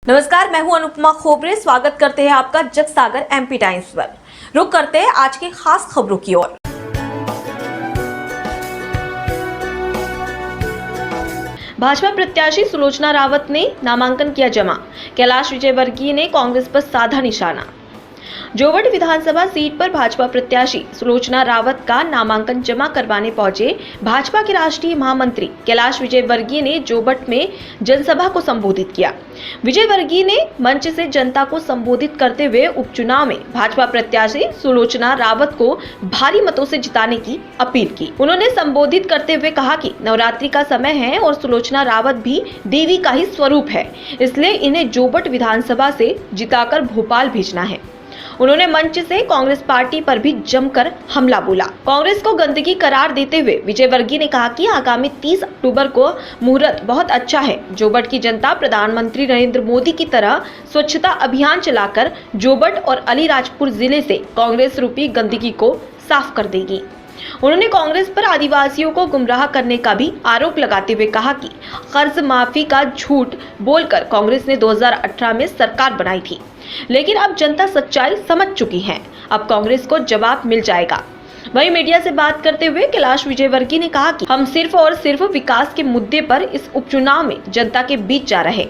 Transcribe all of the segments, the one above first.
नमस्कार, मैं हूं अनुपमा खोबरे। स्वागत करते हैं आपका जग सागर एमपी टाइम्स पर। रुक करते हैं आज की खास खबरों की ओर। भाजपा प्रत्याशी सुलोचना रावत ने नामांकन किया जमा। कैलाश विजयवर्गीय ने कांग्रेस पर साधा निशाना। जोबट विधानसभा सीट पर भाजपा प्रत्याशी सुलोचना रावत का नामांकन जमा करवाने पहुंचे भाजपा के राष्ट्रीय महामंत्री कैलाश विजयवर्गीय ने जोबट में जनसभा को संबोधित किया। विजयवर्गीय ने मंच से जनता को संबोधित करते हुए उपचुनाव में भाजपा प्रत्याशी सुलोचना रावत को भारी मतों से जिताने की अपील की। उन्होंने संबोधित करते हुए कहा कि नवरात्रि का समय है और सुलोचना रावत भी देवी का ही स्वरूप है, इसलिए इन्हें जोबट विधानसभा से जिताकर भोपाल भेजना है। उन्होंने मंच से कांग्रेस पार्टी पर भी जमकर हमला बोला। कांग्रेस को गंदगी करार देते हुए विजयवर्गीय ने कहा कि आगामी 30 अक्टूबर को मुहूर्त बहुत अच्छा है। जोबट की जनता प्रधानमंत्री नरेंद्र मोदी की तरह स्वच्छता अभियान चलाकर जोबट और अलीराजपुर जिले से कांग्रेस रूपी गंदगी को साफ कर देगी। उन्होंने कांग्रेस पर आदिवासियों को गुमराह करने का भी आरोप लगाते हुए कहा कि कर्ज माफी का झूठ बोलकर कांग्रेस ने 2018 में सरकार बनाई थी, लेकिन अब जनता सच्चाई समझ चुकी है। अब कांग्रेस को जवाब मिल जाएगा। वहीं मीडिया से बात करते हुए कैलाश विजयवर्गीय ने कहा कि हम सिर्फ और सिर्फ विकास के मुद्दे पर इस उपचुनाव में जनता के बीच जा रहे।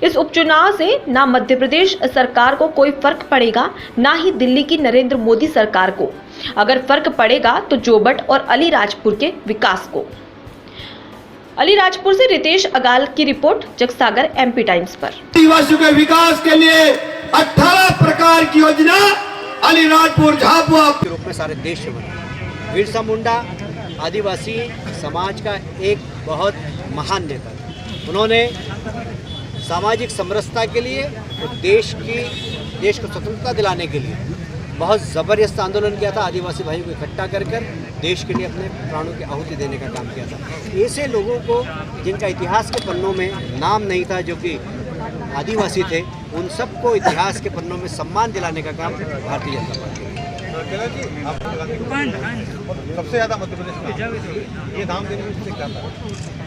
इस उपचुनाव से ना मध्य प्रदेश सरकार को कोई फर्क पड़ेगा, ना ही दिल्ली की नरेंद्र मोदी सरकार को। अगर फर्क पड़ेगा तो जोबट और अलीराजपुर के विकास को। अलीराजपुर से रितेश अगाल की रिपोर्ट, जग सागर एमपी टाइम्स पर। आदिवासियों के विकास के लिए 18 प्रकार की योजना अलीराजपुर झाबुआ के रूप में सारे देश में बना। बिरसा मुंडा आदिवासी समाज का एक बहुत महान नेता था। उन्होंने सामाजिक समरसता के लिए और देश को स्वतंत्रता दिलाने के लिए बहुत ज़बरदस्त आंदोलन किया था। आदिवासी भाइयों को इकट्ठा कर देश के लिए अपने प्राणों की आहुति देने का काम किया था। ऐसे लोगों को जिनका इतिहास के पन्नों में नाम नहीं था, जो कि आदिवासी थे, उन सबको इतिहास के पन्नों में सम्मान दिलाने का काम भारतीय जनता पार्टी। सबसे ज़्यादा मध्य प्रदेश में ये नाम देने में क्या था?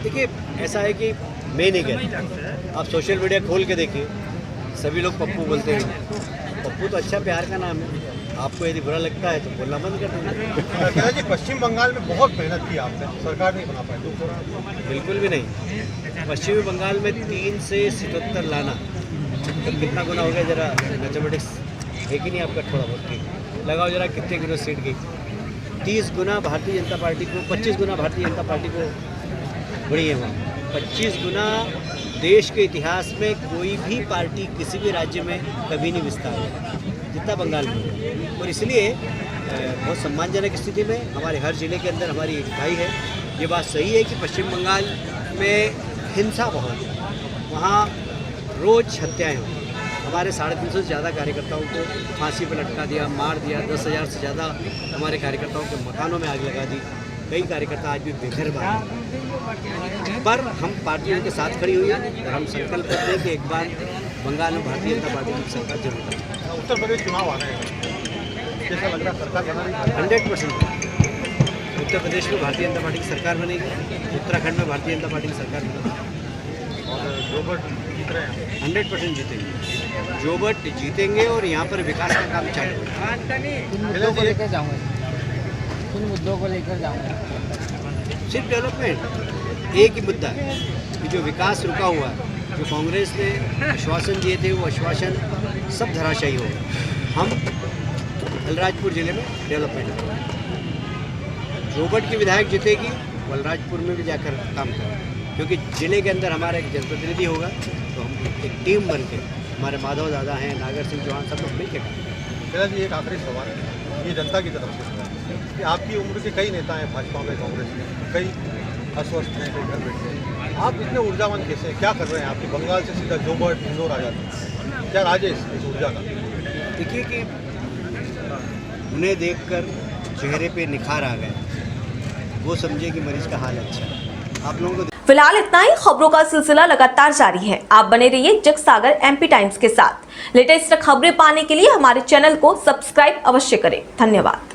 देखिए, ऐसा है कि मैं नहीं कहता, आप सोशल मीडिया खोल के देखिए, सभी लोग पप्पू बोलते हैं। पप्पू तो अच्छा प्यार का नाम है। आपको यदि बुरा लगता है तो बोलना बंद कर दीजिए। जी, पश्चिम बंगाल में बहुत मेहनत की आपने, सरकार नहीं बना पाई। बिल्कुल भी नहीं। पश्चिमी बंगाल में 3 से 77 लाना तो कितना गुना हो गया? जरा मैथमेटिक्स है कि नहीं आपका? थोड़ा बहुत ठीक लगाओ जरा, कितने गुना सीट गई? 30 गुना भारतीय जनता पार्टी को, 25 गुना भारतीय जनता पार्टी को बढ़ी है वहाँ। 25 गुना देश के इतिहास में कोई भी पार्टी किसी भी राज्य में कभी नहीं विस्तार हुआ जितना बंगाल में। और इसलिए बहुत सम्मानजनक स्थिति में हमारे हर ज़िले के अंदर हमारी इकाई है। ये बात सही है कि पश्चिम बंगाल में हिंसा बहुत है, वहाँ रोज़ हत्याएँ हुई। हमारे 350 से ज़्यादा कार्यकर्ताओं को फांसी पर लटका दिया, मार दिया। 10,000 से ज़्यादा हमारे कार्यकर्ताओं के मकानों में आग लगा दी। कई कार्यकर्ता आज भी बेघर हैं, पर हम पार्टियों के साथ खड़ी हुई है और हम संकल्प करते हैं कि एक बार बंगाल में भारतीय जनता पार्टी की सरकार जरूर बनेगी। उत्तर प्रदेश चुनाव आ रहे हैं, कैसा लग रहा है? सरकार बनानी 100% उत्तर प्रदेश में भारतीय जनता पार्टी की सरकार बनेगी। उत्तराखंड में भारतीय जनता पार्टी की सरकार बनेगी और जोबट जीत रहे हैं। 100% जीतेंगे। जोबट जीतेंगे और यहाँ पर विकास का काम चालू है। किन मुद्दों को लेकर जाऊंगा? सिर्फ डेवलपमेंट एक ही मुद्दा है कि जो विकास रुका हुआ है, जो कांग्रेस ने आश्वासन दिए थे, वो आश्वासन सब धराशायी हो गए। हम अलीराजपुर ज़िले में डेवलपमेंट करेंगे। जोबट की विधायक जीतेगी, अलीराजपुर में भी जाकर काम करेंगे, क्योंकि ज़िले के अंदर हमारा एक जनप्रतिनिधि होगा। तो हम एक टीम बन के, हमारे माधव दादा हैं, नागर सिंह चौहान, सब लोग मिल के करेंगे। जी, एक आखिरी सवाल है, ये जनता की तरफ से कि आपकी उम्र के कई नेता हैं भाजपा में, कांग्रेस में, कई अस्वस्थ हैं, कई घर बैठे हैं। आप इतने ऊर्जावान कैसे हैं? क्या कर रहे हैं? आपके बंगाल से सीधा जोबट इंदौर आ जाते हैं, क्या राज है इस ऊर्जा का? देखिए कि उन्हें देखकर चेहरे पे निखार आ गए, वो समझे कि मरीज का हाल अच्छा है। आप लोगों को फिलहाल इतना ही। खबरों का सिलसिला लगातार जारी है। आप बने रहिए जग सागर एमपी टाइम्स के साथ। लेटेस्ट खबरें पाने के लिए हमारे चैनल को सब्सक्राइब अवश्य करें। धन्यवाद।